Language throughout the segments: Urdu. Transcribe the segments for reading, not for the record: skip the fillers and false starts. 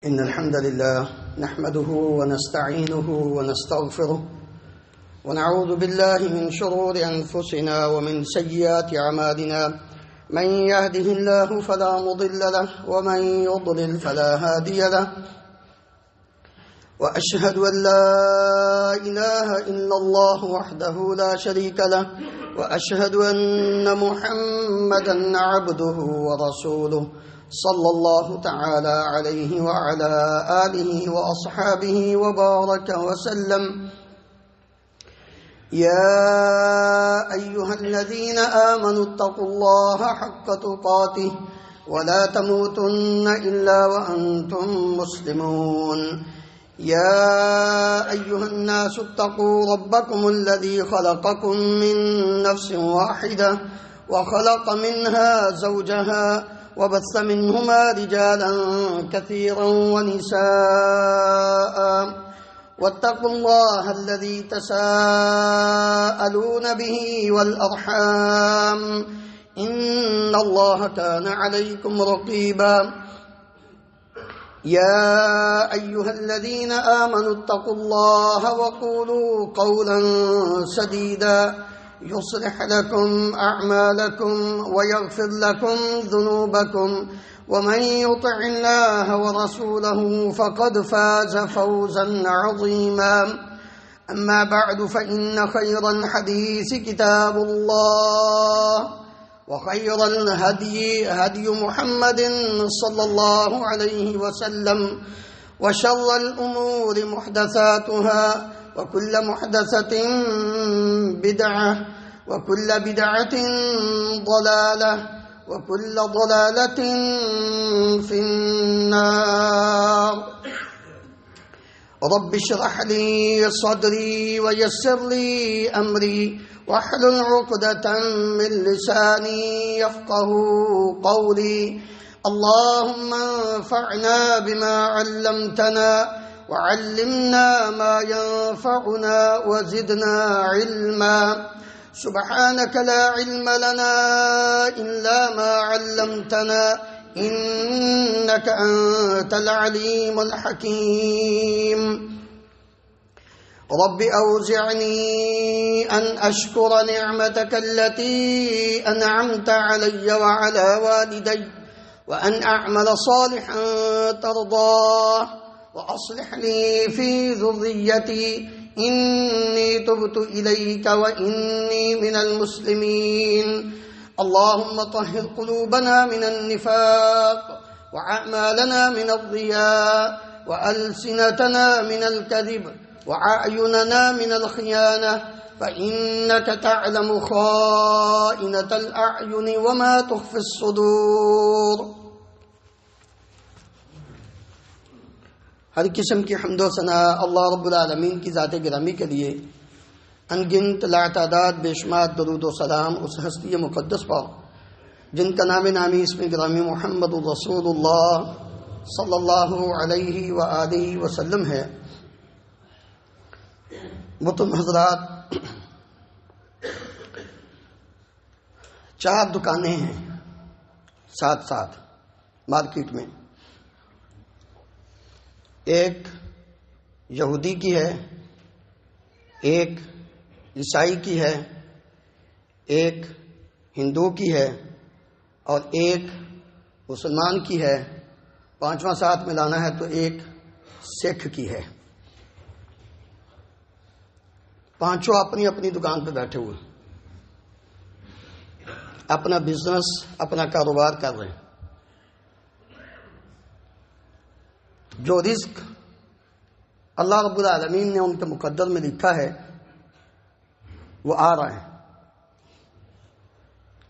إن الحمد لله نحمده ونستعينه ونستغفره ونعوذ بالله من شرور أنفسنا ومن سيئات أعمالنا من يهده الله فلا مضل له ومن يضلل فلا هادي له وأشهد أن لا إله إلا الله وحده لا شريك له وأشهد أن محمدا عبده ورسوله صلى الله تعالى عليه وعلى آله وأصحابه وبارك وسلم. يا أيها الذين آمنوا اتقوا الله حق تقاته ولا تموتن إلا وأنتم مسلمون. يا أيها الناس اتقوا ربكم الذي خلقكم من نفس واحدة وخلق منها زوجها وبث منهما رجالا كثيرا ونساء واتقوا الله الذي تساءلون به والأرحام إن الله كان عليكم رقيبا. يا أيها الذين آمنوا اتقوا الله وقولوا قولا سديدا يصلح لكم أعمالكم ويغفر لكم ذنوبكم ومن يطع الله ورسوله فقد فاز فوزا عظيما. أما بعد فإن خير الحديث كتاب الله وخير الهدي هدي محمد صلى الله عليه وسلم وشر الأمور محدثاتها وكل محدثة بدعة وكل بدعة ضلالة وكل ضلالة في النار. رب اشرح لي صدري ويسر لي أمري واحلل عقدة من لساني يفقه قولي. اللهم انفعنا بما علمتنا وعلمنا ما ينفعنا وزدنا علما. سبحانك لا علم لنا إلا ما علمتنا إنك أنت العليم الحكيم. رب أوزعني أن أشكر نعمتك التي أنعمت علي وعلى والدي وأن أعمل صالحا ترضاه وأصلح لي في ذريتي إني تبت إليك وإني من المسلمين. اللهم طهر قلوبنا من النفاق وأعمالنا من الرياء وألسنتنا من الكذب وأعيننا من الخيانة فإنك تعلم خائنة الأعين وما تخفي الصدور. ہر قسم کی حمد و ثنا اللہ رب العالمین کی ذات گرامی کے لیے ان گنت لا تعداد بے شمار درود و سلام اس ہستی مقدس پر جن کا نام نامی اسم گرامی محمد رسول اللہ صلی اللہ علیہ وآلہ وسلم ہے. محترم حضرات، 4 دکانیں ہیں ساتھ ساتھ مارکیٹ میں. ایک یہودی کی ہے، ایک عیسائی کی ہے، ایک ہندو کی ہے اور ایک مسلمان کی ہے. 5واں ساتھ ملانا ہے تو ایک سکھ کی ہے. 5 اپنی اپنی دکان پہ بیٹھے ہوئے اپنا بزنس اپنا کاروبار کر رہے ہیں. جو رزق اللہ رب العالمین نے ان کے مقدر میں لکھا ہے وہ آ رہا ہے.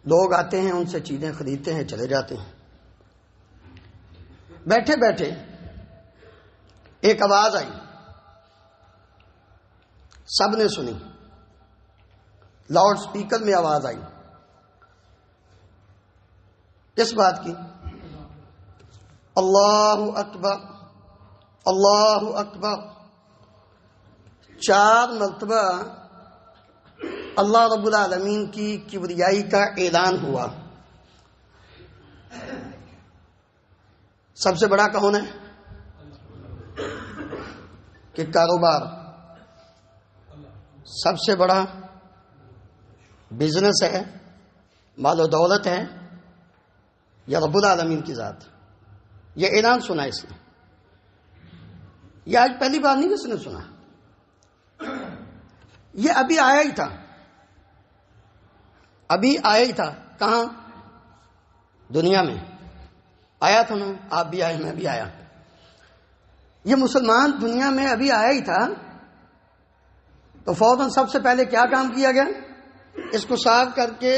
لوگ آتے ہیں، ان سے چیزیں خریدتے ہیں، چلے جاتے ہیں. بیٹھے بیٹھے ایک آواز آئی، سب نے سنی. لاؤڈ سپیکر میں آواز آئی. کس بات کی؟ اللہ اکبر اللہ اکبر. 4 مرتبہ اللہ رب العالمین کی کبریائی کا اعلان ہوا. سب سے بڑا کون ہے؟ کہ کاروبار سب سے بڑا بزنس ہے، مال و دولت ہے، یا رب العالمین کی ذات؟ یہ اعلان سنا اس نے، یہ آج پہلی بار نہیں کس نے سنا، یہ ابھی آیا ہی تھا، ابھی آیا ہی تھا۔ کہاں؟ دنیا میں آیا تھا نا، آپ بھی آئے، میں بھی آیا۔ یہ مسلمان دنیا میں ابھی آیا ہی تھا تو فوراً سب سے پہلے کیا کام کیا گیا؟ اس کو صاف کر کے،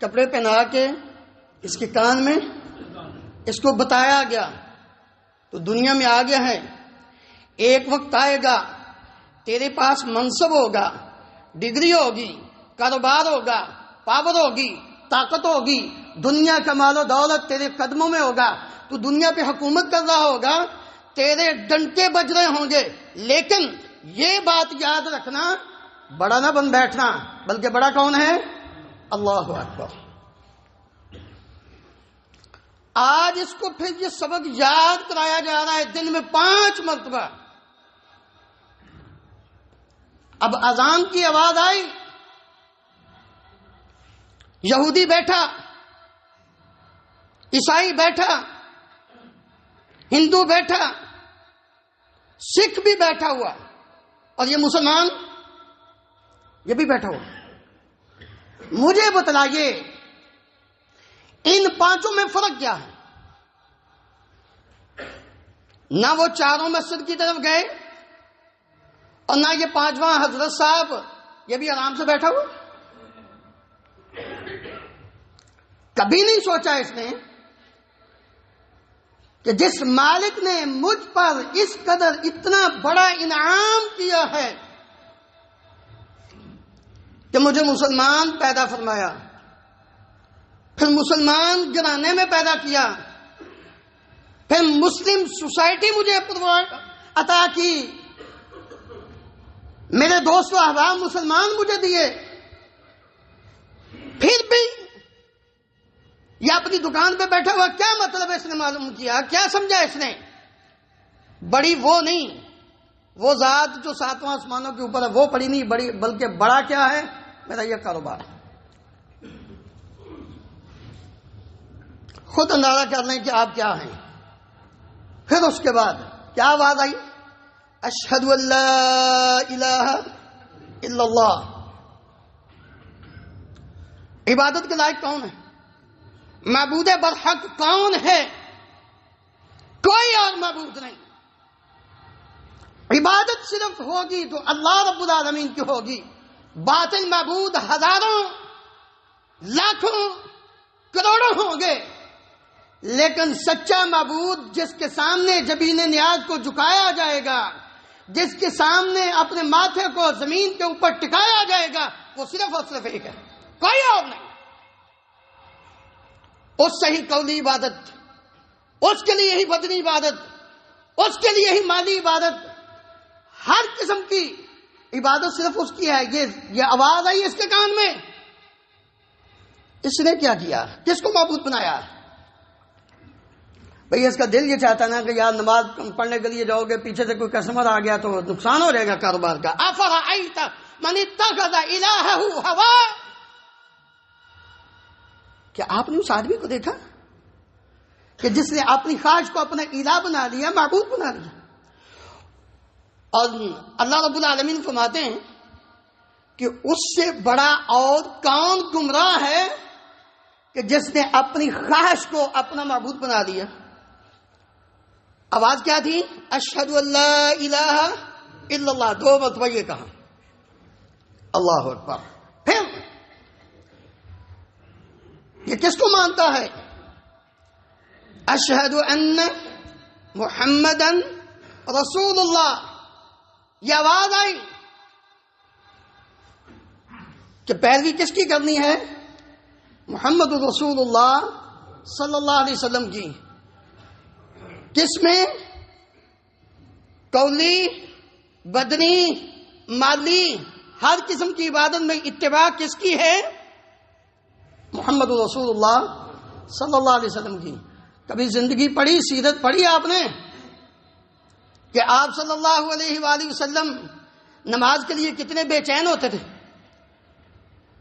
کپڑے پہنا کے، اس کے کان میں اس کو بتایا گیا تو دنیا میں آ گیا ہے۔ ایک وقت آئے گا تیرے پاس منصب ہوگا، ڈگری ہوگی، کاروبار ہوگا، پاور ہوگی، طاقت ہوگی، دنیا کا مال و دولت تیرے قدموں میں ہوگا، تو دنیا پہ حکومت کر رہا ہوگا، تیرے ڈنکے بج رہے ہوں گے، لیکن یہ بات یاد رکھنا، بڑا نہ بن بیٹھنا، بلکہ بڑا کون ہے؟ اللہ اکبر۔ آج اس کو پھر یہ سبق یاد کرایا جا رہا ہے دن میں 5 مرتبہ۔ اب اذان کی آواز آئی، یہودی بیٹھا، عیسائی بیٹھا، ہندو بیٹھا، سکھ بھی بیٹھا ہوا، اور یہ مسلمان یہ بھی بیٹھا ہوا۔ مجھے بتلائیے ان 5 میں فرق کیا ہے؟ نہ وہ چاروں مسجد کی طرف گئے، اور نہ یہ 5واں حضرت صاحب یہ بھی آرام سے بیٹھا ہوا۔ کبھی نہیں سوچا اس نے کہ جس مالک نے مجھ پر اس قدر اتنا بڑا انعام کیا ہے کہ مجھے مسلمان پیدا فرمایا، پھر مسلمان گھرانے میں پیدا کیا، پھر مسلم سوسائٹی مجھے عطا کی، میرے دوست و احباب مسلمان مجھے دیے، پھر بھی یہ اپنی دکان پہ بیٹھا ہوا، کیا مطلب اس نے معلوم کیا؟ کیا سمجھا اس نے؟ بڑی وہ نہیں، وہ ذات جو 7واں آسمانوں کے اوپر ہے وہ بڑی نہیں، بڑی بلکہ بڑا کیا ہے؟ میرا یہ کاروبار۔ خود اندازہ کر لیں کہ آپ کیا ہیں۔ پھر اس کے بعد کیا آواز آئی؟ اشہد ان لا الہ الا اللہ۔ عبادت کے لائق کون ہے؟ معبود برحق کون ہے؟ کوئی اور معبود نہیں۔ عبادت صرف ہوگی تو اللہ رب العالمین کی ہوگی۔ باطل معبود ہزاروں، لاکھوں، کروڑوں ہوں گے، لیکن سچا معبود جس کے سامنے جبین نیاز کو جھکایا جائے گا، جس کے سامنے اپنے ماتھے کو زمین کے اوپر ٹکایا جائے گا، وہ صرف اور صرف ایک ہے، کوئی اور نہیں۔ اس سے ہی قولی عبادت، اس کے لیے ہی بدنی عبادت، اس کے لیے ہی مالی عبادت، ہر قسم کی عبادت صرف اس کی ہے۔ یہ آواز آئی اس کے کان میں، اس نے کیا کیا؟ کس کو معبود بنایا؟ بھئی اس کا دل یہ چاہتا نا کہ یار نماز پڑھنے کے لیے جاؤ گے، پیچھے سے کوئی کسٹمر آ گیا تو نقصان ہو جائے گا کاروبار کا۔ افرأیت من اتخذ الہہ ہواہ، کیا آپ نے اس آدمی کو دیکھا کہ جس نے اپنی خواہش کو اپنا الہ بنا لیا، معبود بنا لیا؟ اور اللہ رب العالمین فرماتے ہیں کہ اس سے بڑا اور کون گمراہ ہے کہ جس نے اپنی خواہش کو اپنا معبود بنا لیا۔ آواز کیا تھی؟ اشہد ان لا الہ الا اللہ، 2 مرتبہ یہ کہا، اللہ اکبر۔ پھر یہ کس کو مانتا ہے؟ اشہد ان محمدن رسول اللہ، یہ آواز آئی کہ پیروی کس کی کرنی ہے؟ محمد رسول اللہ صلی اللہ علیہ وسلم کی۔ کس میں؟ قولی، بدنی، مالی، ہر قسم کی عبادت میں اتباع کس کی ہے؟ محمد رسول اللہ صلی اللہ علیہ وسلم کی۔ کبھی زندگی پڑھی، سیرت پڑھی آپ نے کہ آپ صلی اللہ علیہ وآلہ وسلم نماز کے لیے کتنے بے چین ہوتے تھے.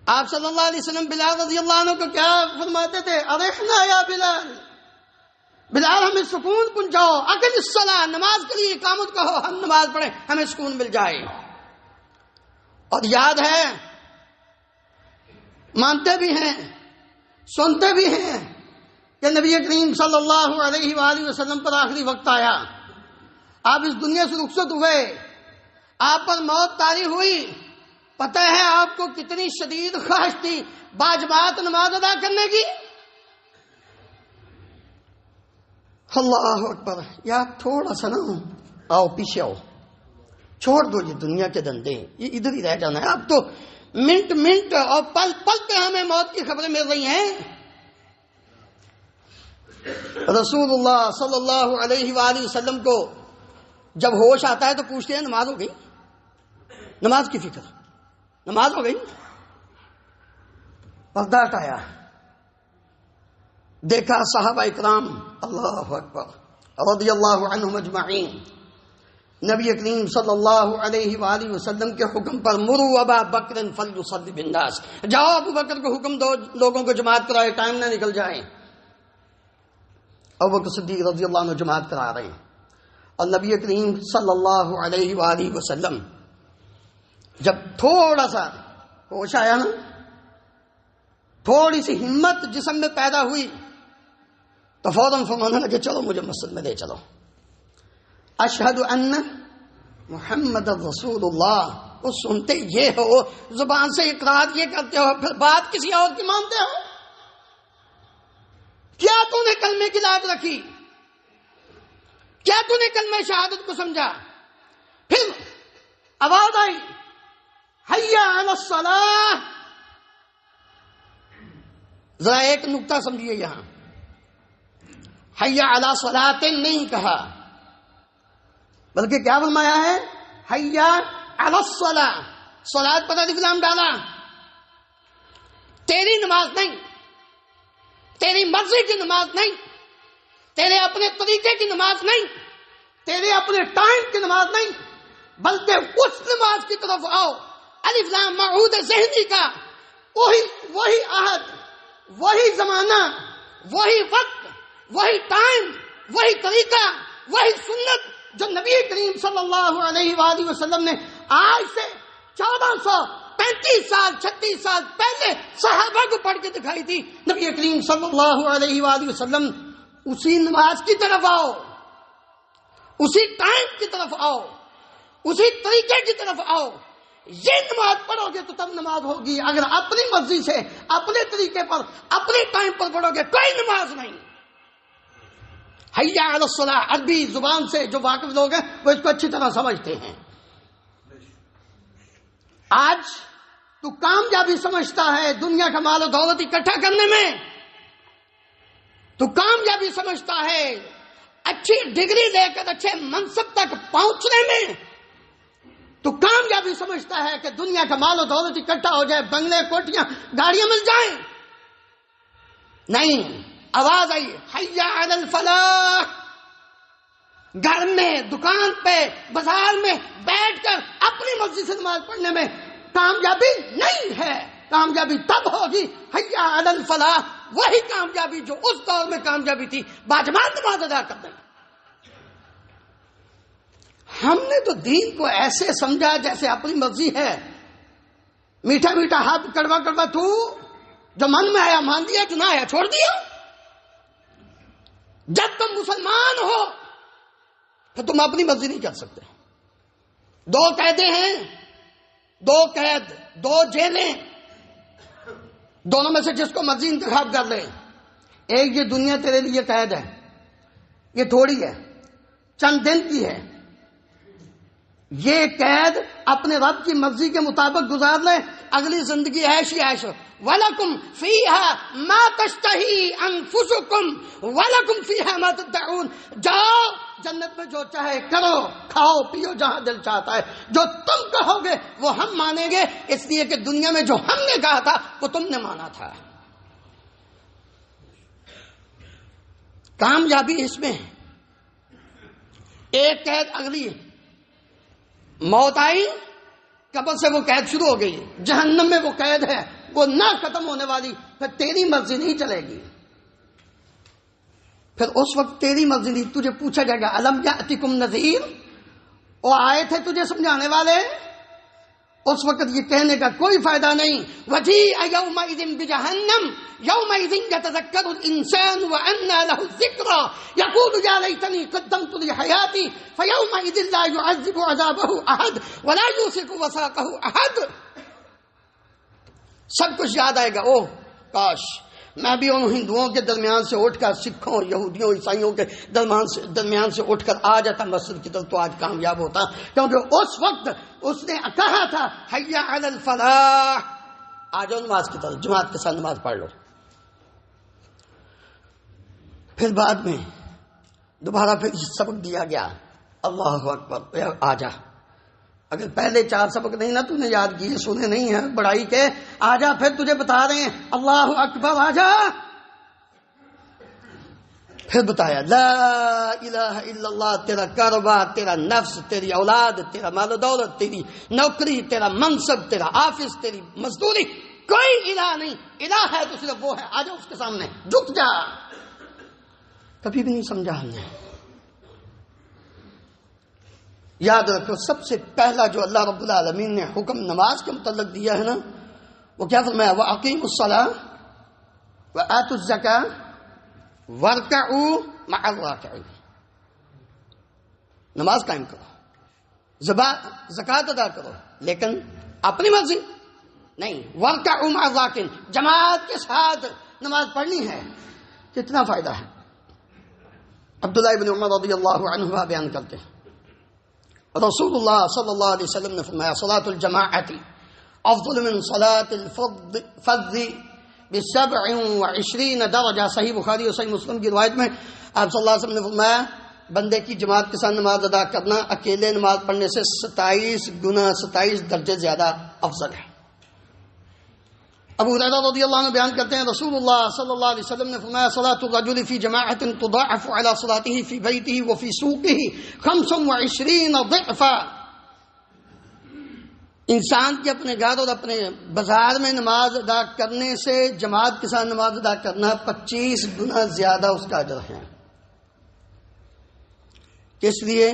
آپ صلی اللہ علیہ وسلم بلال رضی اللہ عنہ کو کیا فرماتے تھے؟ ارحنا یا بلال، بلال ہمیں سکون پہنچاؤ، اقم الصلاۃ، نماز کے لیے اقامت کہو، ہم نماز پڑھیں، ہمیں سکون مل جائے. اور یاد ہے، مانتے بھی ہیں، سنتے بھی ہیں کہ نبی کریم صلی اللہ علیہ وآلہ وسلم پر آخری وقت آیا، آپ اس دنیا سے رخصت ہوئے، آپ پر موت طاری ہوئی. پتہ ہے آپ کو کتنی شدید خواہش تھی باجماعت نماز ادا کرنے کی. اللہ اکبر. یا تھوڑا سا نا آؤ پیچھے آؤ، چھوڑ دو یہ دنیا کے دندے، یہ ادھر ہی رہ جانا ہے. اب تو منٹ منٹ اور پل پل پہ ہمیں موت کی خبریں مل رہی ہیں. رسول اللہ صلی اللہ علیہ وآلہ وسلم کو جب ہوش آتا ہے تو پوچھتے ہیں نماز ہو گئی؟ نماز کی فکر، نماز ہو گئی؟ پردہ ہٹایا، دیکھا صحابہ اکرام اللہ اکبر رضی اللہ عنہم اجمعین نبی کریم صلی اللہ علیہ وآلہ وسلم کے حکم پر مروا ابا بکر فلیصلی بالناس، جاؤ ابو بکر کو حکم دو لوگوں کو جماعت کرائے، ٹائم نہ نکل جائے. ابو بکر صدیق رضی اللہ عنہ جماعت کرا رہے ہیں. اور نبی کریم صلی اللہ علیہ وآلہ وسلم جب تھوڑا سا ہوش آیا نا، تھوڑی سی ہمت جسم میں پیدا ہوئی تو فوراً فرمانے لگے چلو مجھے مسجد میں لے چلو. اشہد ان محمد رسول اللہ. وہ سنتے یہ ہو، زبان سے اقرار یہ کرتے ہو، پھر بات کسی اور کی مانتے ہو. کیا تو نے کلمے کی لاج رکھی؟ کیا تو نے کلمہ شہادت کو سمجھا؟ پھر آواز آئی حی علی الصلاۃ. ذرا ایک نقطہ سمجھیے، یہاں حی علی صلاۃ نہیں کہا، بلکہ کیا فرمایا ہے؟ حی علی الصلاۃ. صلاۃ پر الف لام ڈالا. تیری نماز نہیں، تیری مرضی کی نماز نہیں، تیرے اپنے طریقے کی نماز نہیں، تیرے اپنے ٹائم کی نماز نہیں، بلکہ اس نماز کی طرف آؤ. الف لام معہود ذہنی کا، وہی عہد، وہی زمانہ، وہی وقت، وہی ٹائم، وہی طریقہ، وہی سنت جو نبی کریم صلی اللہ علیہ وآلہ وسلم نے آج سے 1435 سال 36 سال پہلے صحابہ کو پڑھ کے دکھائی تھی. نبی کریم صلی اللہ علیہ وآلہ وسلم اسی نماز کی طرف آؤ، اسی ٹائم کی طرف آؤ، اسی طریقے کی طرف آؤ. یہ نماز پڑھو گے تو تب نماز ہوگی. اگر اپنی مرضی سے، اپنے طریقے پر، اپنے ٹائم پر پڑھو گے کوئی نماز نہیں. حی علی الصلاۃ عربی زبان سے جو واقف لوگ ہیں وہ اس کو اچھی طرح سمجھتے ہیں. آج تو کامیابی سمجھتا ہے دنیا کا مال و دولت اکٹھا کرنے میں، تو کامیابی سمجھتا ہے اچھی ڈگری لے کر اچھے منصب تک پہنچنے میں، تو کامیابی سمجھتا ہے کہ دنیا کا مال و دولت اکٹھا ہو جائے، بنگلے، کوٹیاں، گاڑیاں مل جائیں. نہیں، آواز آئی حی علی الفلاح. گھر میں، دکان پہ، بازار میں بیٹھ کر اپنی مرضی سے نماز پڑھنے میں کامیابی نہیں ہے. کامیابی تب ہوگی حی علی الفلاح، وہی کامیابی جو اس دور میں کامیابی تھی باجماعت نماز ادا کرنے میں. ہم نے تو دین کو ایسے سمجھا جیسے اپنی مرضی ہے. میٹھا میٹھا ہاتھ، کڑوا کڑوا تو جو من میں آیا مان دیا، جو نہ آیا چھوڑ دیا. جب تم مسلمان ہو تو تم اپنی مرضی نہیں کر سکتے. دو قیدیں ہیں، دو قید، دو جیلیں، دونوں میں سے جس کو مرضی انتخاب کر لے. ایک یہ دنیا تیرے لیے قید ہے، یہ تھوڑی ہے، چند دن کی ہے. یہ قید اپنے رب کی مرضی کے مطابق گزار لے، اگلی زندگی عیش ہی عیش. وَلَكُمْ فِيهَا مَا تَشْتَهِي أَنفُسُكُمْ وَلَكُمْ فِيهَا مَا تَدَّعُونَ. جاؤ جنت میں جو چاہے کرو، کھاؤ پیو جہاں دل چاہتا ہے. جو تم کہو گے وہ ہم مانیں گے، اس لیے کہ دنیا میں جو ہم نے کہا تھا وہ تم نے مانا تھا. کامیابی اس میں ہے. ایک قید اگلی موت آئی، قبر سے وہ قید شروع ہو گئی، جہنم میں وہ قید ہے، وہ نہ ختم ہونے والی، پھر تیری مرضی نہیں چلے گی، پھر اس وقت تیری مرضی نہیں، تجھے پوچھا جائے گا الم یاتکم نذیر، وہ آئے تھے تجھے سمجھانے والے؟ اس وقت یہ کہنے کا کوئی فائدہ نہیں. وجیء یومئذ بجہنم یومئذ یتذکر الانسان وانى له الذکریٰ یقول یا لیتنی قدمت لحیاتی فیومئذ لا يعذب عذابه احد ولا یوثق وثاقه احد. سب کچھ یاد آئے گا، اوہ کاش میں بھی ان ہندوؤں کے درمیان سے اٹھ کر، سکھوں یہودیوں عیسائیوں کے درمیان سے اٹھ کر آ جاتا مسجد کی طرف، تو آج کامیاب ہوتا، کیونکہ اس وقت اس نے کہا تھا حی علی الفلاح، آ جاؤ نماز کی طرف، جماعت کے ساتھ نماز پڑھ لو. پھر بعد میں دوبارہ پھر سبق دیا گیا، اللہ اکبر آ جا. اگر پہلے 4 سبق نہیں نا تو نے یاد کیے، سنے نہیں ہیں بڑائی کے، آ جا پھر تجھے بتا رہے ہیں اللہ اکبر آ جا. پھر بتایا لا الہ الا اللہ، تیرا کاروبار، تیرا نفس، تیری اولاد، تیرا مال و دولت، تیری نوکری، تیرا منصب، تیرا آفس، تیری مزدوری، کوئی الہ نہیں، الہ ہے تو صرف وہ ہے. آ جا اس کے سامنے، جھک جا. کبھی بھی نہیں سمجھا ہم نے. یاد رکھو سب سے پہلا جو اللہ رب العالمین نے حکم نماز کے متعلق دیا ہے نا، وہ کیا فرمایا؟ وَأَقِيمُوا الصَّلَاةَ وَآتُوا الزَّكَاةَ وَارْكَعُوا مَعَ الرَّاكِعِينَ. نماز قائم کرو، زکوٰۃ ادا کرو، لیکن اپنی مرضی نہیں. وَارْكَعُوا مَعَ الرَّاكِعِينَ، جماعت کے ساتھ نماز پڑھنی ہے. کتنا فائدہ ہے. عبداللہ ابن عمر رضی اللہ عنہ بیان کرتے ہیں رسول اللہ صلی اللہ علیہ وسلم نے فرمایا صلاۃ الجماعت افضل من صلاۃ الفرد ب27 درجہ. صحیح بخاری اور صحیح مسلم کی روایت میں آپ صلی اللہ علیہ وسلم نے فرمایا بندے کی جماعت کے ساتھ نماز ادا کرنا اکیلے نماز پڑھنے سے 27 گنا 27 درجے زیادہ افضل ہے. ابو ہریرہ رضی اللہ عنہ بیان کرتے ہیں رسول اللہ صلی اللہ علیہ وسلم نے فرمایا صلاۃ الرجل فی جماعت تضاعف علی صلاته فی بیته وفی سوقه 25 ضعفا. انسان کے اپنے گھر اور اپنے بازار میں نماز ادا کرنے سے جماعت کے ساتھ نماز ادا کرنا 25 گنا زیادہ اس کا اجر ہے. کس لیے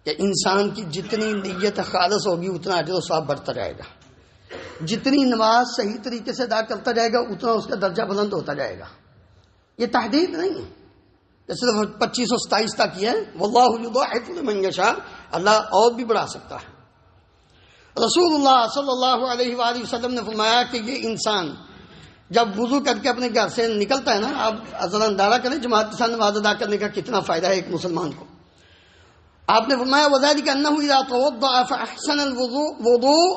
کہ انسان کی جتنی نیت خالص ہوگی اتنا اجر و ثواب بڑھتا جائے گا. جتنی نماز صحیح طریقے سے ادا کرتا جائے گا اتنا اس کا درجہ بلند ہوتا جائے گا. یہ تحدید نہیں ہے کہ صرف 25 اور 27 تک ہی ہے. واللہ یضاعف لمن یشاء، اللہ اور بھی بڑھا سکتا ہے. رسول اللہ صلی اللہ علیہ وآلہ وسلم نے فرمایا کہ یہ انسان جب وضو کر کے اپنے گھر سے نکلتا ہے نا، آپ ذرا اندازہ کریں جماعت کے ساتھ نماز ادا کرنے کا کتنا فائدہ ہے ایک مسلمان کو. آپ نے فرمایا وذلك انه اذا توضأ فاحسن الوضوء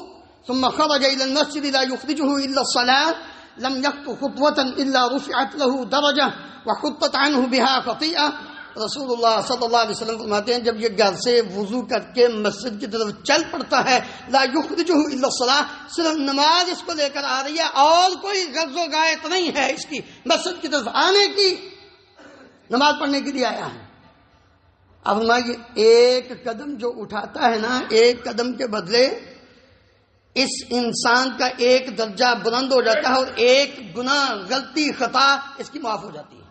ثم خرج الى المسجد لا يخرجه الا الصلاة لم يخطو خطوة الا رفعت له درجة وحطت عنه بها خطيئة. رسول اللہ صلی اللہ علیہ وسلم فرماتے ہیں جب یہ گھر سے وضو کر کے مسجد کی طرف چل پڑتا ہے لا یخرجہ الا الصلاۃ، صرف نماز اس کو لے کر آ رہی ہے اور کوئی غرض و غایت نہیں ہے اس کی مسجد کی طرف آنے کی، نماز پڑھنے کے لیے آیا ہے. اب فرمائیے ایک قدم جو اٹھاتا ہے نا، ایک قدم کے بدلے اس انسان کا ایک درجہ بلند ہو جاتا ہے اور ایک گناہ غلطی خطا اس کی معاف ہو جاتی ہے.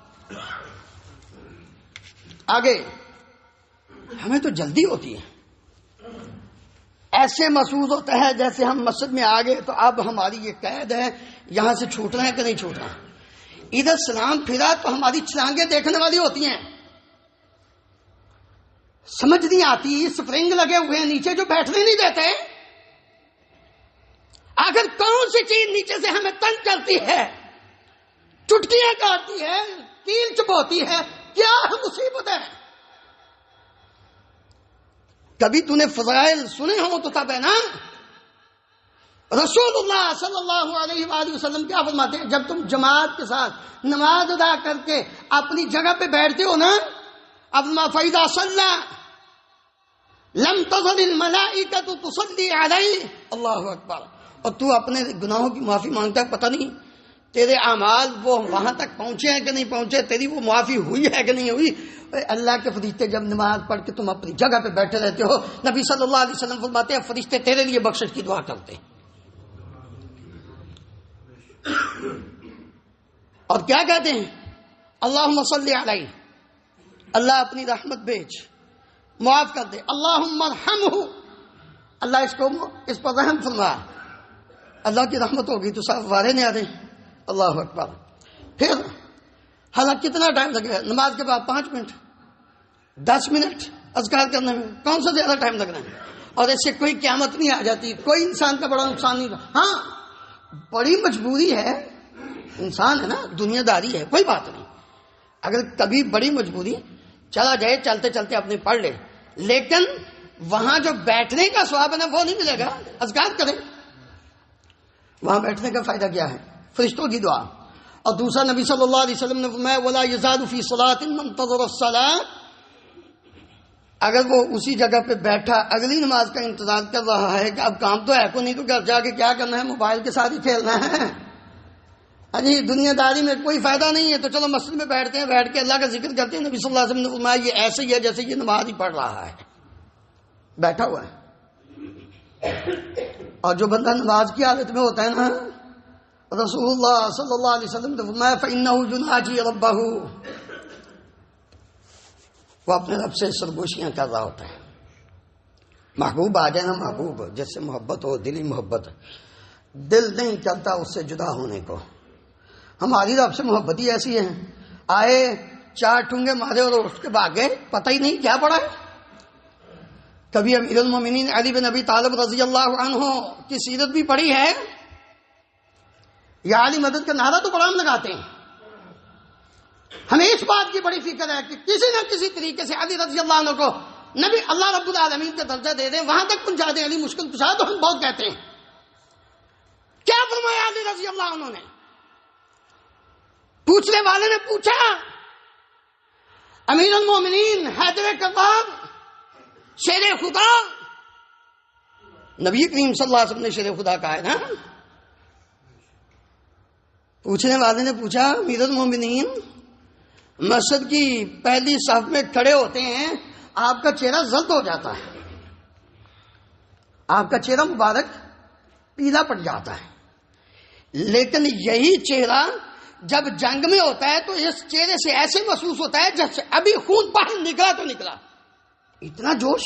آگے ہمیں تو جلدی ہوتی ہے، ایسے محسوس ہوتا ہے جیسے ہم مسجد میں آ گئے تو اب ہماری یہ قید ہے یہاں سے چھوٹنا ہے کہ نہیں چھوٹنا. ادھر سلام پھرا تو ہماری چھلانگیں دیکھنے والی ہوتی ہیں، سمجھ نہیں آتی، سپرنگ لگے ہوئے ہیں نیچے جو بیٹھنے نہیں دیتے. آخر کون سی چیز نیچے سے ہمیں تنگ کرتی ہے، چٹکیاں کاٹتی ہے، تیل چبوتی ہے، کیا مصیبت ہے. کبھی تو نے فضائل سنے ہوں تو تب ہے نا. رسول اللہ صلی اللہ علیہ وآلہ وسلم کیا فرماتے ہیں جب تم جماعت کے ساتھ نماز ادا کر کے اپنی جگہ پہ بیٹھتے ہو نا، اب ما فَإِذَا صَلَّى لَمْ تَزَلِ الْمَلَائِكَةُ تُصَلِّي عَلَيْهِ. اللہ اکبر. اور تو اپنے گناہوں کی معافی مانگتا ہے، پتہ نہیں تیرے اعمال وہ وہاں تک پہنچے ہیں کہ نہیں پہنچے، تیری وہ معافی ہوئی ہے کہ نہیں ہوئی. اللہ کے فرشتے جب نماز پڑھ کے تم اپنی جگہ پہ بیٹھے رہتے ہو، نبی صلی اللہ علیہ وسلم فرماتے ہیں فرشتے تیرے لیے بخشش کی دعا کرتے ہیں. اور کیا کہتے ہیں؟ اللہم صلی علیہ، اللہ اپنی رحمت بھیج، معاف کر دے. اللہم ارحمہ، اللہ اس پر رحم فرما. اللہ کی رحمت ہوگی تو صاحب وارے نہیں آ رہے. اللہ اکبر. پھر حالانکہ کتنا ٹائم لگے گا؟ نماز کے بعد 5 منٹ 10 منٹ اذکار کرنے میں کون سا زیادہ ٹائم لگ رہا ہے؟ اور ایسے کوئی قیامت نہیں آ جاتی، کوئی انسان کا بڑا نقصان نہیں. ہاں بڑی مجبوری ہے، انسان ہے نا، دنیا داری ہے، کوئی بات نہیں. اگر کبھی بڑی مجبوری چلا جائے، چلتے چلتے اپنے پڑھ لے، لیکن وہاں جو بیٹھنے کا ثواب ہے نا وہ نہیں ملے گا. اذکار کریں، وہاں بیٹھنے کا فائدہ کیا ہے؟ فرشتوں کی دعا. اور دوسرا نبی صلی اللہ علیہ وسلم نے فرمایا ولا یزاد فی صلاۃ منتظر الصلاۃ، اگر وہ اسی جگہ پہ بیٹھا اگلی نماز کا انتظار کر رہا ہے کہ اب کام تو ہے کو نہیں، تو گھر جا کے کیا کرنا ہے؟ موبائل کے ساتھ ہی کھیلنا ہے. جی دنیا داری میں کوئی فائدہ نہیں ہے، تو چلو مسجد میں بیٹھتے ہیں، بیٹھ کے اللہ کا ذکر کرتے ہیں. نبی صلی اللہ علیہ وسلم نے فرمایا یہ ایسے ہی ہے جیسے یہ نماز ہی پڑھ رہا ہے، بیٹھا ہوا ہے. اور جو بندہ نماز کی حالت میں ہوتا ہے نا، رسول اللہ صلی اللہ علیہ وسلم نے فرمایا فَإِنَّهُ يُنَاجِي رَبَّهُ، وہ اپنے رب سے سرگوشیاں کر رہا ہوتا ہے. محبوب آ جائے نا، محبوب جس سے محبت ہو، دلی محبت، دل نہیں چلتا اس سے جدا ہونے کو. ہماری رب سے محبت ہی ایسی ہے، آئے 4 ٹھونگے مارے اور اس کے بھاگے، پتہ ہی نہیں کیا پڑا ہے. کبھی امیر المومنین علی بن ابی طالب رضی اللہ عنہ کی سیرت بھی پڑھی ہے. یا علی مدد کا نعرہ تو بڑا ہم لگاتے ہیں، ہمیں اس بات کی بڑی فکر ہے کہ کسی نہ کسی طریقے سے علی رضی اللہ عنہ کو نبی اللہ رب العالمین کا درجہ دے دیں، وہاں تک پہنچا دیں. علی مشکل کشا تو ہم بہت کہتے ہیں. کیا فرمایا علی رضی اللہ عنہ نے؟ پوچھنے والے نے پوچھا امیر المومنین حیدر کرار شیر خدا، نبی کریم صلی اللہ علیہ وسلم نے شیر خدا کہا ہے نا. پوچھنے والے نے پوچھا امیر المومنین مسجد کی پہلی صف میں کھڑے ہوتے ہیں، آپ کا چہرہ زرد ہو جاتا ہے، آپ کا چہرہ مبارک پیلا پڑ جاتا ہے، لیکن یہی چہرہ جب جنگ میں ہوتا ہے تو اس چہرے سے ایسے محسوس ہوتا ہے جیسے ابھی خون باہر نکلا تو نکلا. اتنا جوش.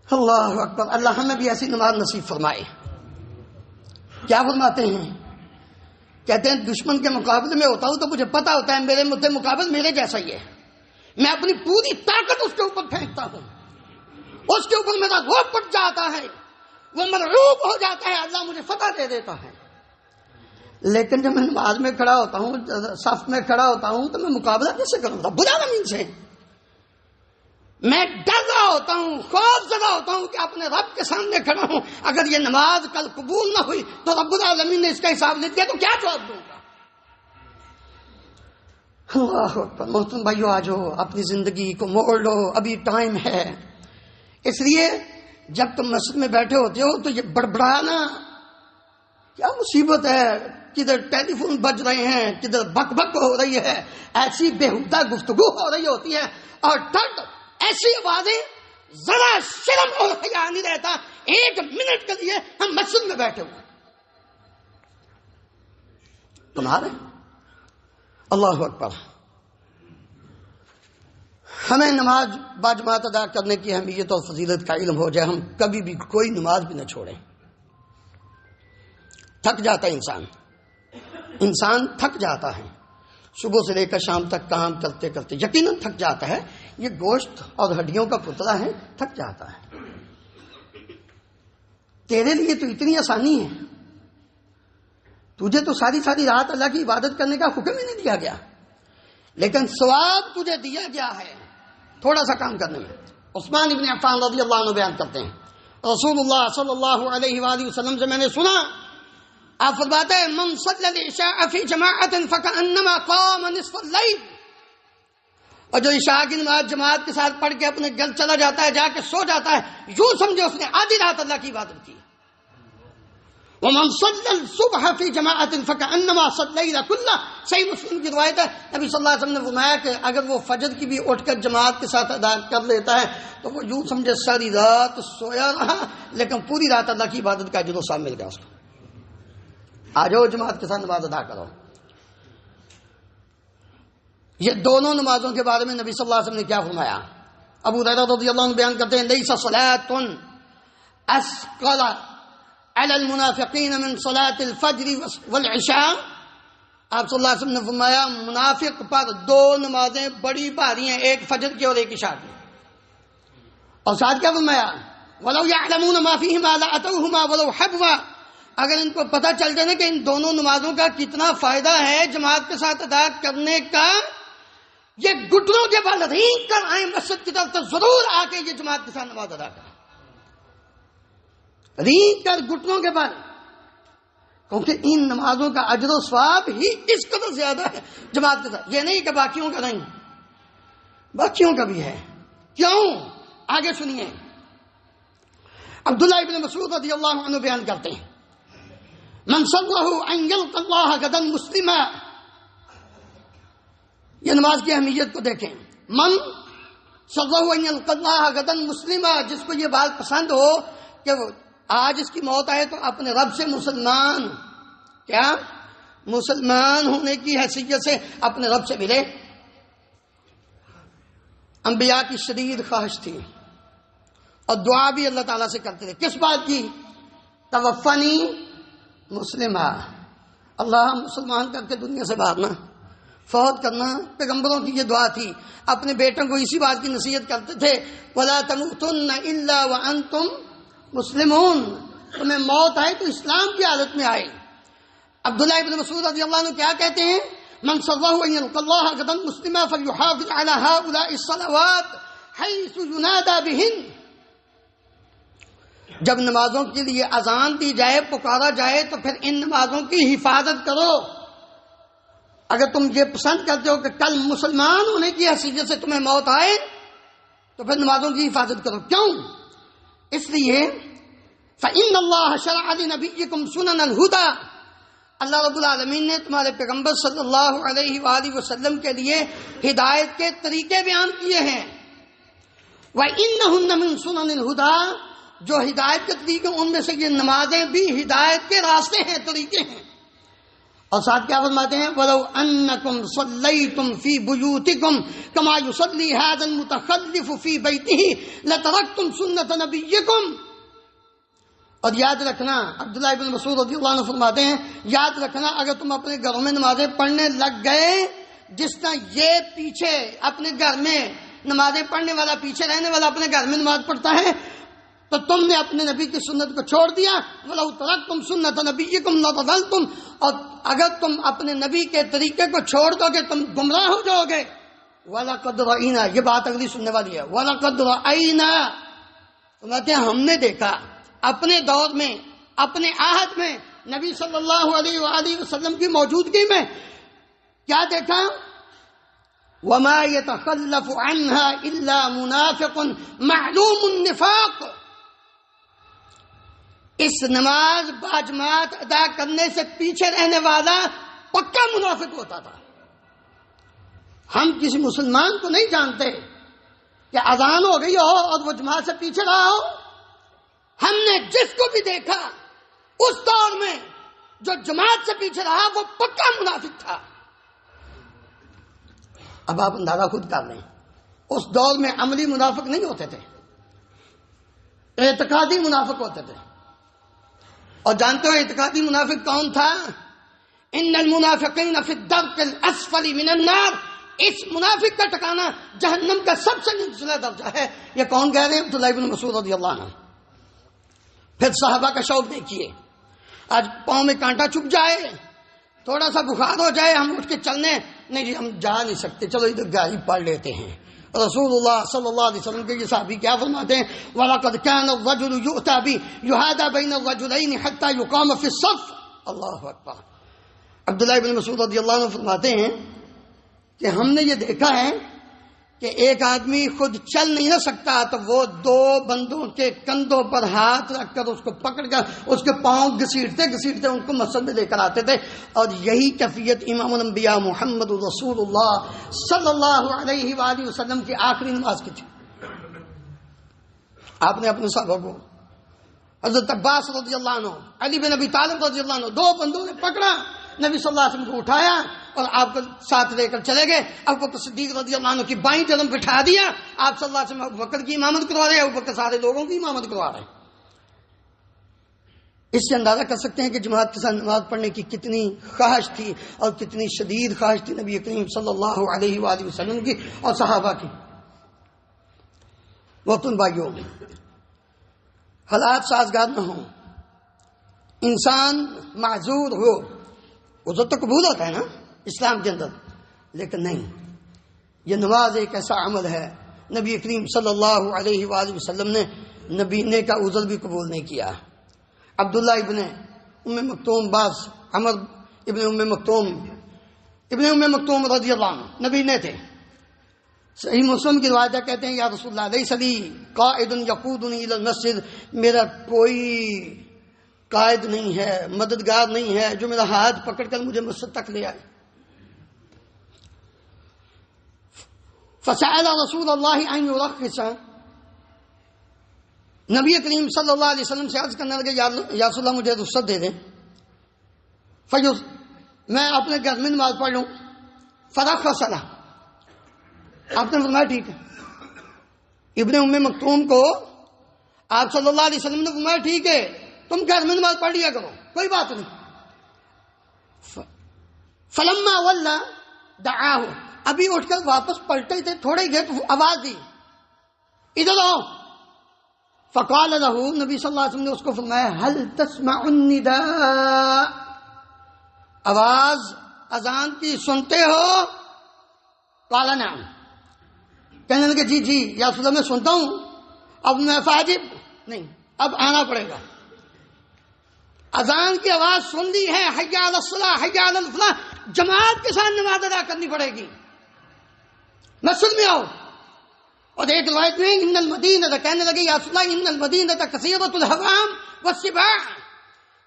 اللہ اکبر. اللہ ہمیں بھی ایسی نماز نصیب فرمائے. کیا فرماتے ہیں؟ کہتے ہیں دشمن کے مقابلے میں ہوتا ہوں تو مجھے پتا ہوتا ہے میرے مدد مقابل میرے جیسا ہی ہے، میں اپنی پوری طاقت اس کے اوپر پھینکتا ہوں، اس کے اوپر میرا روب پڑ جاتا ہے، وہ مرعوب ہو جاتا ہے، اللہ مجھے فتح دے دیتا ہے. لیکن جب میں نماز میں کھڑا ہوتا ہوں، صف میں کھڑا ہوتا ہوں، تو میں مقابلہ کیسے کروں رب العالمین سے؟ میں ڈر رہا ہوتا ہوں، خوف زدہ ہوتا ہوں کہ اپنے رب کے سامنے کھڑا ہوں، اگر یہ نماز کل قبول نہ ہوئی تو رب العالمین نے اس کا حساب لے دیا تو کیا جواب دوں گا. اللہ اکبر. محترم بھائیو آ جاؤ، اپنی زندگی کو موڑ لو، ابھی ٹائم ہے. اس لیے جب تم مسجد میں بیٹھے ہوتے ہو تو یہ بڑبڑانا کیا مصیبت ہے، کدھر ٹیلی فون بج رہے ہیں، کدھر بک بک ہو رہی ہے، ایسی بےہودہ گفتگو ہو رہی ہوتی ہے، اور ٹھڈ ایسی آوازیں، ذرا شرم اور حیا نہیں رہتا. 1 منٹ کے لیے ہم مسجد میں بیٹھے ہوئے تمہارے. اللہ اکبر. ہمیں نماز باجماعت ادا کرنے کی اہمیت اور فضیلت کا علم ہو جائے، ہم کبھی بھی کوئی نماز بھی نہ چھوڑیں. تھک جاتا ہے انسان تھک جاتا ہے، صبح سے لے کر شام تک کام کرتے کرتے یقیناً تھک جاتا ہے. یہ گوشت اور ہڈیوں کا پتلا ہے، تھک جاتا ہے. تیرے لیے تو اتنی آسانی ہے، تجھے تو ساری ساری رات اللہ کی عبادت کرنے کا حکم ہی نہیں دیا گیا، لیکن ثواب تجھے دیا گیا ہے تھوڑا سا کام کرنے میں. عثمان ابن عفان رضی اللہ عنہ بیان کرتے ہیں رسول اللہ صلی اللہ علیہ وآلہ وسلم سے میں نے سنا، آپ فرماتے ہیں من صلی العشاء فی جماعت فکأنما قام نصف اللیل، اور جو عشاء کی نماز جماعت کے ساتھ پڑھ کے اپنے گھر چلا جاتا ہے، جا کے سو جاتا ہے، یوں سمجھے اس نے آدھی رات اللہ کی عبادت کی. ومن صلى الصبح في جماعة فكأنما صلى الليل كله. صحیح مسلم کی روایت ہے، نبی صلی اللہ علیہ وسلم نے فرمایا کہ اگر وہ فجر کی بھی اٹھ کر جماعت کے ساتھ ادا کر لیتا ہے تو وہ یوں سمجھے ساری رات سویا رہا لیکن پوری رات اللہ کی عبادت کا اجر و ثواب مل گیا اس کو. آ جاؤ جماعت کے ساتھ نماز ادا کرو. یہ دونوں نمازوں کے بارے میں نبی صلی اللہ علیہ وسلم نے کیا فرمایا؟ ابو ہریرہ رضی اللہ عنہ بیان کرتے ہیں لیس صلاۃ اثقل علی المنافقین من صلاۃ الفجر والعشاء. آپ صلی اللہ علیہ وسلم نے فرمایا منافق پر دو نمازیں بڑی بھاری ہیں، ایک فجر کی اور ایک عشاء کی. اور ساتھ کیا فرمایا؟ ولو یعلمون ما فیہما لاتوہما ولو حبوا. اگر ان کو پتہ چل جائے نا کہ ان دونوں نمازوں کا کتنا فائدہ ہے جماعت کے ساتھ ادا کرنے کا، یہ گھٹنوں کے بل رینگ کر آئیں مسجد کی طرف تو ضرور آ کے یہ جماعت کے ساتھ نماز ادا کریں. رینگ کر گھٹنوں کے بل، کیونکہ ان نمازوں کا اجر و ثواب ہی اس قدر زیادہ ہے جماعت کے ساتھ. یہ نہیں کہ باقیوں کا نہیں، باقیوں کا بھی ہے. کیوں؟ آگے سنیے. عبداللہ ابن مسعود رضی اللہ عنہ بیان کرتے ہیں من سرہ ان یلقى اللہ غدا مسلما. یہ نماز کی اہمیت کو دیکھیں. من سرہ ان یلقى اللہ غدا مسلما، جس کو یہ بات پسند ہو کہ آج اس کی موت آئے تو اپنے رب سے مسلمان، کیا مسلمان ہونے کی حیثیت سے اپنے رب سے ملے. انبیاء کی شدید خواہش تھی اور دعا بھی اللہ تعالیٰ سے کرتے تھے. کس بات کی؟ توفنی مسلمہ، اللہ مسلمان کر کے دنیا سے بھاگنا، فوت کرنا. پیغمبروں کی یہ دعا تھی. اپنے بیٹوں کو اسی بات کی نصیحت کرتے تھے وَلَا تَمُوتُنَّ إِلَّا وَأَنْتُمْ مسلمون. تمہیں موت آئے تو اسلام کی حالت میں آئے. عبداللہ ابن مسعود رضی اللہ عنہ کیا کہتے ہیں؟ من سرہ ان یلقى اللہ غدا مسلما فلیحافظ علی هؤلاء الصلوات حیث ینادی بہن. جب نمازوں کے لیے اذان دی جائے، پکارا جائے تو پھر ان نمازوں کی حفاظت کرو. اگر تم یہ پسند کرتے ہو کہ کل مسلمان ہونے کی حیثیت سے تمہیں موت آئے تو پھر نمازوں کی حفاظت کرو. کیوں؟ اس لیے فإن اللہ شرع لنبیکم سنن الہدی. اللہ رب العالمین نے تمہارے پیغمبر صلی اللہ علیہ وآلہ وسلم کے لیے ہدایت کے طریقے بیان کیے ہیں. وَإِنَّهُنَّ مِن سُنَنِ الْهُدَىٰ. جو ہدایت کے طریقے ان میں سے یہ نمازیں بھی ہدایت کے راستے ہیں، طریقے ہیں. اور ساتھ کیا فرماتے ہیں؟ وَلَوْ أَنَّكُمْ صَلَّيْتُمْ فِي بُيُوتِكُمْ كَمَا يُصَلِّي هَذَا الْمُتَخَلِّفُ فِي بَيْتِهِ لَتَرَكْتُمْ سُنَّةَ نَبِيِّكُمْ. اور یاد رکھنا، عبداللہ ابن مسعود رضی اللہ عنہ فرماتے ہیں یاد رکھنا اگر تم اپنے گھروں میں نمازیں پڑھنے لگ گئے جس طرح یہ پیچھے اپنے گھر میں نمازیں پڑھنے والا، پیچھے رہنے والا اپنے گھر میں نماز پڑھتا ہے، تو تم نے اپنے نبی کی سنت کو چھوڑ دیا. وَلَوْ تَرَكْتُمْ سُنَّةَ نَبِيِّكُمْ لَضَلَلْتُمْ. اور اگر تم اپنے نبی کے طریقے کو چھوڑ دو گے تم گمراہ ہو جاؤ گے. وَلَقَدْ رَأَيْنَا، یہ بات اگلی سننے والی ہے. وَلَقَدْ رَأَيْنَا، فرماتے ہیں ہم نے دیکھا اپنے دور میں، اپنے عہد میں، نبی صلی اللہ علیہ وآلہ وسلم کی موجودگی میں کیا دیکھا؟ وَمَا يَتَخَلَّفُ عَنْهَا إِلَّا مُنَافِقٌ مَعْلُومُ النِّفَاقِ. اس نماز باجماعت ادا کرنے سے پیچھے رہنے والا پکا منافق ہوتا تھا. ہم کسی مسلمان کو نہیں جانتے کہ اذان ہو گئی ہو اور وہ جماعت سے پیچھے رہا ہو. ہم نے جس کو بھی دیکھا اس دور میں جو جماعت سے پیچھے رہا وہ پکا منافق تھا. اب آپ اندازہ خود کر لیں، اس دور میں عملی منافق نہیں ہوتے تھے، اعتقادی منافق ہوتے تھے. اور جانتے ہو اعتقادی منافق کون تھا؟ ان المنافقین فی الدرک الاسفل من النار. اس منافق کا ٹھکانہ جہنم کا سب سے نچلا درجہ ہے. یہ کون کہہ رہے ہیں؟ عبداللہ ابن مسعود رضی اللہ عنہ. پھر صحابہ کا شوق دیکھیے. آج پاؤں میں کانٹا چپ جائے، تھوڑا سا بخار ہو جائے، ہم اٹھ کے چلنے نہیں جی ہم جا نہیں سکتے، چلو ادھر گاڑی پڑھ لیتے ہیں. رسول اللہ صلی اللہ علیہ وسلم کے یہ صحابی کیا فرماتے ہیں؟ وَلَقَدْ كَانَ الرَّجُلُ يُؤْتَى بِهِ يُهَادَى بَيْنَ الرَّجُلَيْنِ حَتَّى يُقَامَ فِي الصَّفِّ. اللہ اکبر. عبداللہ ابن مسعود رضی اللہ عنہ فرماتے ہیں کہ ہم نے یہ دیکھا ہے کہ ایک آدمی خود چل نہیں نہ سکتا تو وہ دو بندوں کے کندھوں پر ہاتھ رکھ کر اس کو پکڑ کر اس کے پاؤں گھسیٹتے گھسیٹتے ان کو مسجد میں لے کر آتے تھے. اور یہی کیفیت امام الانبیاء محمد رسول اللہ صلی اللہ علیہ وآلہ وسلم کی آخری نماز کی تھی. آپ نے اپنے صحابہ کو حضرت عباس رضی اللہ عنہ، علی بن ابی طالب رضی اللہ عنہ، دو بندوں نے پکڑا، نبی صلی اللہ علیہ وسلم کو اٹھایا اور آپ کو ساتھ لے کر چلے گئے. ابو بکر صدیق رضی اللہ عنہ کی بائیں جنم بٹھا دیا. آپ صلی اللہ علیہ وسلم ابو بکر کی امامت کروا رہے ہیں، ابو بکر سارے لوگوں کی امامت کروا رہے ہیں. اس سے اندازہ کر سکتے ہیں کہ جماعت کے ساتھ نماز پڑھنے کی کتنی خواہش تھی اور کتنی شدید خواہش تھی نبی کریم صلی اللہ علیہ وآلہ وسلم کی اور صحابہ کی. محترم بھائیوں، حالات سازگار نہ ہوں، انسان معذور ہو، عذر تو قبول ہوتا ہے نا اسلام کے اندر، لیکن نہیں، یہ نماز ایک ایسا عمل ہے نبی کریم صلی اللہ علیہ وآلہ وسلم نے نبینے کا عذر بھی قبول نہیں کیا. عبداللہ ابن ام مکتوم باز عمر ابن ام مکتوم رضی اللہ عنہ نبینے تھے. صحیح مسلم کی روایت کہتے ہیں یا رسول اللہ لیس لی قائد یقودنی الی المسجد، میرا کوئی قائد نہیں ہے، مددگار نہیں ہے جو میرا ہاتھ پکڑ کر مجھے مسجد تک لے آئے. فسأل رسول اللہ ان یرخص، نبی کریم صلی اللہ علیہ وسلم سے عرض کرنے لگے یا رسول اللہ مجھے رخصت دے دیں، میں اپنے گھر میں نماز پڑھ لوں. فرخص له، آپ نے فرمایا ٹھیک ہے. ابن ام مکتوم کو آپ صلی اللہ علیہ وسلم نے فرمایا ٹھیک ہے تم گھر میں نماز پڑھ لیا کرو، کوئی بات نہیں. فلما ولى دعاه، ابھی اٹھ کر واپس پلٹے تھے، تھوڑے ہی گئے تو آواز دی ادھر آؤ. فقال له، نبی صلی اللہ علیہ وسلم نے اس کو فرمایا هل تسمع النداء، آواز اذان کی سنتے ہو؟ قال نعم، کہنے لگے جی جی یا رسول اللہ میں سنتا ہوں. اب میں فاجب نہیں، اب آنا پڑے گا. اذان کی آواز سن لی ہے، حی علی الصلاۃ حی علی الفلاح، جماعت کے ساتھ نماز ادا کرنی پڑے گی، مسجد میں آؤ. اور ایک روایت میں ان المدینہ، کہنے لگے یا رسول اللہ ان المدینہ کثیرۃ الحرام والسباع،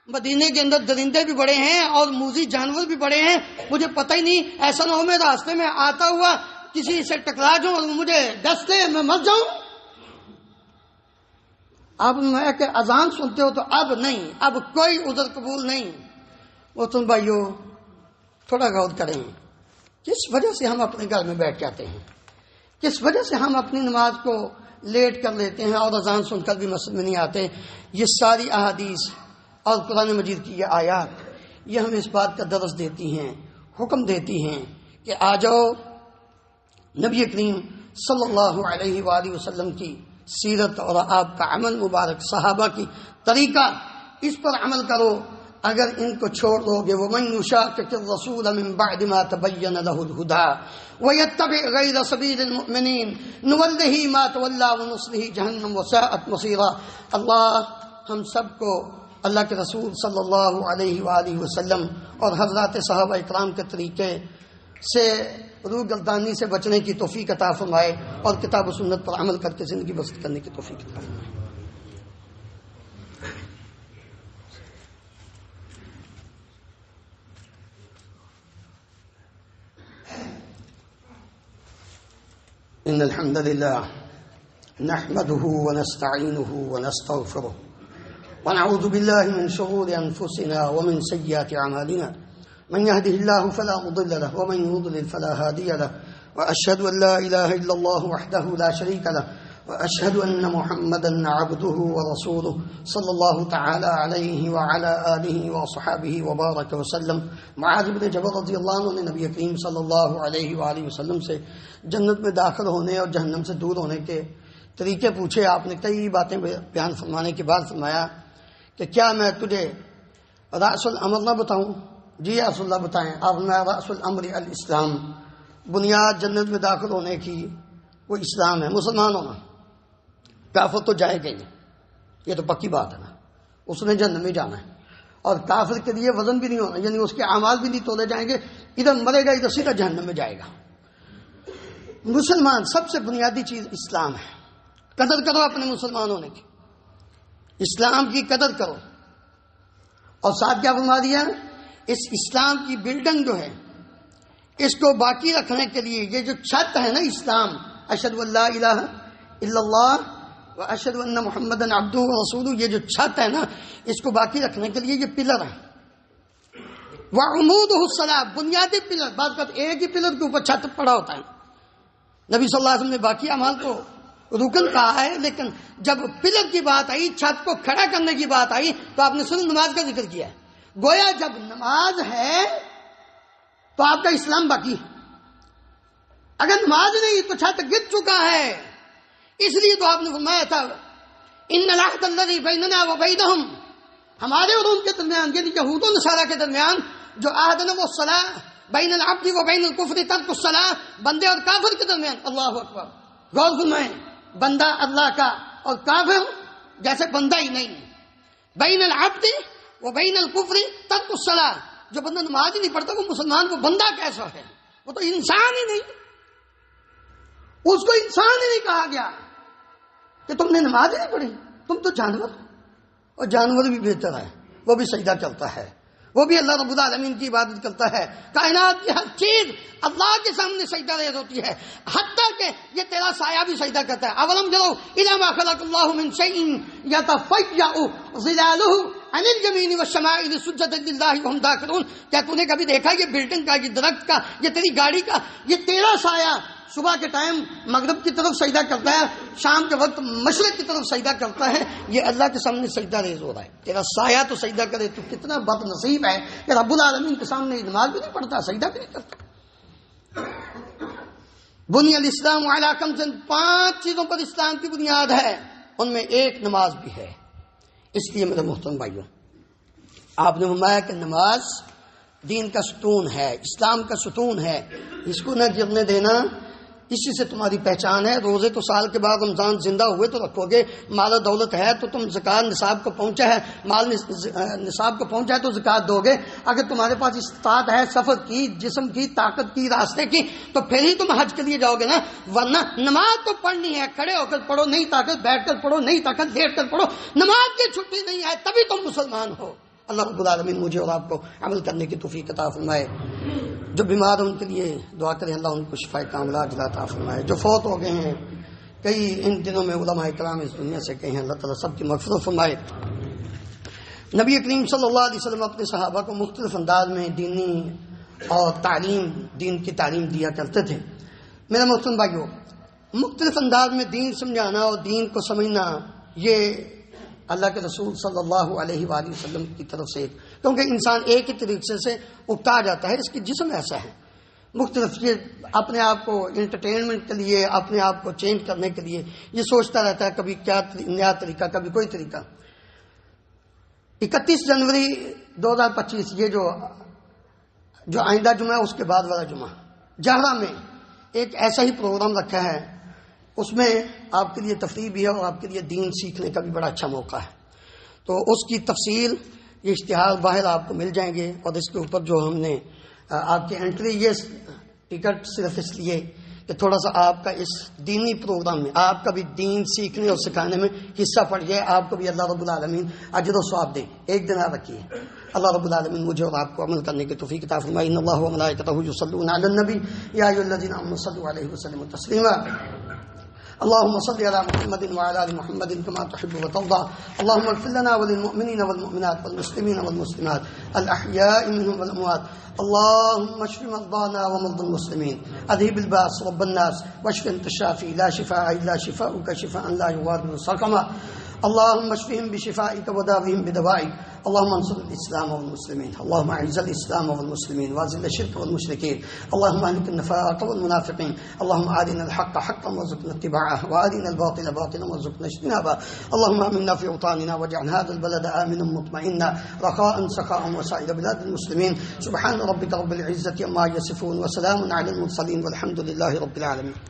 مدینے کے اندر درندے بھی بڑے ہیں اور موذی جانور بھی بڑے ہیں، مجھے پتہ ہی نہیں ایسا نہ ہو میں راستے میں آتا ہوا کسی سے ٹکرا جاؤں اور مجھے ڈس لے میں مر جاؤں. اب میں کہ اذان سنتے ہو تو اب نہیں، اب کوئی عذر قبول نہیں. وہ تم بھائیو تھوڑا غور کریں، کس وجہ سے ہم اپنے گھر میں بیٹھ جاتے ہیں، کس وجہ سے ہم اپنی نماز کو لیٹ کر لیتے ہیں اور اذان سن کر بھی مسجد میں نہیں آتے. یہ ساری احادیث اور قرآن مجید کی یہ آیات یہ ہمیں اس بات کا درس دیتی ہیں، حکم دیتی ہیں کہ آ جاؤ نبی کریم صلی اللہ علیہ وآلہ وسلم کی سیرت اور آپ کا عمل مبارک، صحابہ کی طریقہ، اس پر عمل کرو. اگر ان کو چھوڑ دو گے وَمَن يُشَاقِقِ الرَّسُولَ مِن بَعْدِ مَا تَبَيَّنَ لَهُ الْهُدَىٰ وَيَتَّبِعْ غَيْرَ سَبِيلِ الْمُؤْمِنِينَ نُوَلِّهِ مَا تَوَلَّىٰ وَنُصْلِهِ جَهَنَّمَ وَسَاءَتْ مَصِيرًا. اللہ ہم سب کو اللہ کے رسول صلی اللہ علیہ وآلہ وسلم اور حضرات صحابہ اکرام کے طریقے سے روح گردانی سے بچنے کی توفیق عطا فرمائے اور کتاب و سنت پر عمل کر کے زندگی بسر کرنے کی توفیق عطا فرمائے. ان الحمد لله نحمده ونستعينه ونستغفره ونعوذ بالله من شرور انفسنا ومن سيئات اعمالنا، من يهده الله فلا مضل له ومن يضلل فلا هادي له، واشهد ان لا اله الا الله وحده لا شريك له، واشهد ان محمدا عبده ورسوله صلى الله تعالى عليه وعلى اله وصحبه وبارك وسلم. معاذ بن جبل رضی اللہ عنہ نے نبی کریم صلی اللہ علیہ وآلہ وسلم سے جنت میں داخل ہونے اور جہنم سے دور ہونے کے طریقے پوچھے. آپ نے کئی باتیں بیان فرمانے کے بعد فرمایا کہ کیا میں تجھے رأس الامر نہ بتاؤں؟ جی یا رسول اللہ بتائیں. آپ نے رأس الامر الاسلام، بنیاد جنت میں داخل ہونے کی وہ اسلام ہے، مسلمان ہونا. کافر تو جائے گا ہی، یہ تو پکی بات ہے نا، اس نے جہنم میں جانا ہے. اور کافر کے لیے وزن بھی نہیں ہونا، یعنی اس کے اعمال بھی نہیں تولے جائیں گے، ادھر مرے گا ادھر سیدھا جہنم میں جائے گا. مسلمان سب سے بنیادی چیز اسلام ہے. قدر کرو اپنے مسلمان ہونے کی، اسلام کی قدر کرو. اور ساتھ کیا فرما دیا؟ اس اسلام کی بلڈنگ جو ہے اس کو باقی رکھنے کے لیے یہ جو چھت ہے نا اسلام، اشہد ان لا الہ الا اللہ و اشہد ان محمد عبدہ و رسولہ، یہ جو چھت ہے نا اس کو باقی رکھنے کے لیے یہ پلر ہے. وعمودہ الصلاۃ، بنیادی پلر. بات کرتے ایک ہی پلر کے اوپر چھت پڑا ہوتا ہے. نبی صلی اللہ علیہ وسلم نے باقی اعمال کو رکن کہا ہے، لیکن جب پلر کی بات آئی، چھت کو کھڑا کرنے کی بات آئی تو آپ نے صرف نماز کا ذکر کیا ہے. گویا جب نماز ہے تو آپ کا اسلام باقی ہے. اگر نماز نہیں تو چھت گر چکا ہے. اس لیے تو آپ نے فرمایا تھا ان العہد الذی بیننا وبینہم، ہمارے اور ان کے درمیان یعنی یہود و نصارہ کے درمیان جو عہد ہے وہ صلاح بین العبد و بین الکفر ترک الصلاح، بندے اور کافر کے درمیان. اللہ اکبر. غور فرمائیں، بندہ اللہ کا اور کافر جیسے بندہ ہی نہیں. بین العبد و بین الکفر ترک الصلاح، جو بندہ نماز ہی نہیں پڑھتا وہ مسلمان، وہ بندہ کیسا ہے؟ وہ تو انسان ہی نہیں. اس کو انسان ہی نہیں کہا گیا کہ تم نے نماز ہی نہیں پڑھی، تم تو جانور. اور جانور بھی بہتر ہے، وہ بھی سجدہ کرتا ہے، وہ بھی اللہ رب العالمین کی عبادت کرتا ہے. کائنات کی ہر چیز اللہ کے سامنے سجدہ ریز ہوتی ہے، حتیٰ کہ یہ تیرا سایہ بھی سجدہ کرتا ہے. اولم یروا الی ما خلق اللہ من شیء یتفیأ ظلالہ عن الیمین والشمائل سجدا للہ وہم داخرون. کیا تو نے کبھی دیکھا یہ بلڈنگ کا، یہ درخت کا، یہ تیری گاڑی کا، یہ تیرا سایہ صبح کے ٹائم مغرب کی طرف سجدہ کرتا ہے، شام کے وقت مشرق کی طرف سجدہ کرتا ہے، یہ اللہ کے سامنے سجدہ ریز ہو رہا ہے. تیرا سایہ تو سجدہ کرے تو کتنا بد نصیب ہے کہ رب العالمین کے سامنے نماز بھی نہیں پڑھتا، سجدہ بھی نہیں کرتا. بنی الاسلام علی خمس، 5 چیزوں پر اسلام کی بنیاد ہے، ان میں ایک نماز بھی ہے. اس لیے میرے محترم بھائیوں، آپ نے فرمایا کہ نماز دین کا ستون ہے، اسلام کا ستون ہے، اس کو نہ گرنے دینا. اسی سے تمہاری پہچان ہے. روزے تو سال کے بعد رمضان زندہ ہوئے تو رکھو گے، مال و دولت ہے تو تم زکات نصاب کو پہنچا ہے، مال نصاب کو پہنچا ہے تو زکات دو گے. اگر تمہارے پاس استطاعت ہے سفر کی، جسم کی، طاقت کی، راستے کی، تو پھر ہی تم حج کے لیے جاؤ گے نا. ورنہ نماز تو پڑھنی ہے، کھڑے ہو کر پڑھو، نہیں طاقت بیٹھ کر پڑھو، نہیں طاقت لیٹ کر پڑھو. نماز کی چھٹی نہیں ہے تبھی تم مسلمان ہو. اللہ رب العالمین مجھے اور آپ کو عمل کرنے کی توفیق عطا فرمائے. جو بیمار ہیں ان کے لیے دعا کریں، اللہ ان کو شفا کاملہ عطا فرمائے. جو فوت ہو گئے ہیں، کئی ان دنوں میں علماء کرام اس دنیا سے گئے ہیں، اللہ تعالیٰ سب کی مغفرت فرمائے. نبی کریم صلی اللہ علیہ وسلم اپنے صحابہ کو مختلف انداز میں دینی اور دین کی تعلیم دیا کرتے تھے. میرے محترم بھائیو، مختلف انداز میں دین سمجھانا اور دین کو سمجھنا یہ اللہ کے رسول صلی اللہ علیہ وآلہ وسلم کی طرف سے، کیونکہ انسان ایک ہی طریقے سے اکتا جاتا ہے، اس کی جسم ایسا ہے. مختلف یہ اپنے آپ کو انٹرٹینمنٹ کے لیے، اپنے آپ کو چینج کرنے کے لیے یہ سوچتا رہتا ہے، کبھی کیا نیا طریقہ، کبھی کوئی طریقہ. 31 جنوری 2025 یہ جو آئندہ جمعہ ہے اس کے بعد والا جمعہ، جہرہ میں ایک ایسا ہی پروگرام رکھا ہے. اس میں آپ کے لیے تفریح بھی ہے اور آپ کے لیے دین سیکھنے کا بھی بڑا اچھا موقع ہے. تو اس کی تفصیل، یہ اشتہار باہر آپ کو مل جائیں گے. اور اس کے اوپر جو ہم نے آپ کی انٹری، یہ ٹکٹ صرف اس لیے کہ تھوڑا سا آپ کا اس دینی پروگرام میں آپ کا بھی دین سیکھنے اور سکھانے میں حصہ پڑ جائے، آپ کو بھی اللہ رب العالمین اجر و ثواب دے. ایک دن آپ رکھیے. اللہ رب العالمین مجھے اور آپ کو عمل کرنے کی توفیق عطا فرمائے. ان اللہ و ملائکتہ یصلون علی النبی یا ایھا الذین آمنوا صلوا علیہ وسلموا تسلیما. اللهم صل على محمد وعلى ال محمد كما تحب وترضى. اللهم اغفر لنا وللمؤمنين والمؤمنات والمسلمين والمسلمات الأحياء منهم والأموات. اللهم اشف مرضانا ومرضى المسلمين. اذهب الباس رب الناس واشف انت الشافي لا شفاء الا شفاؤك شفاء لا يغادر سقما. اللهم اشفهم بشفائك وداوهم بدوائك. اللهم انصر الاسلام والمسلمين. اللهم اعز الاسلام والمسلمين واذل الشرك والمشركين. اللهم اهلك النفاق والمنافقين. اللهم ارنا الحق حقا وارزقنا اتباعه وارنا الباطل باطلا وارزقنا اجتنابه. اللهم امنا في اوطاننا واجعل هذا البلد امنا مطمئنا رخاء سخاء وسائر بلاد المسلمين. سبحان ربك رب العزة عما يصفون وسلام على المرسلين والحمد لله رب العالمين.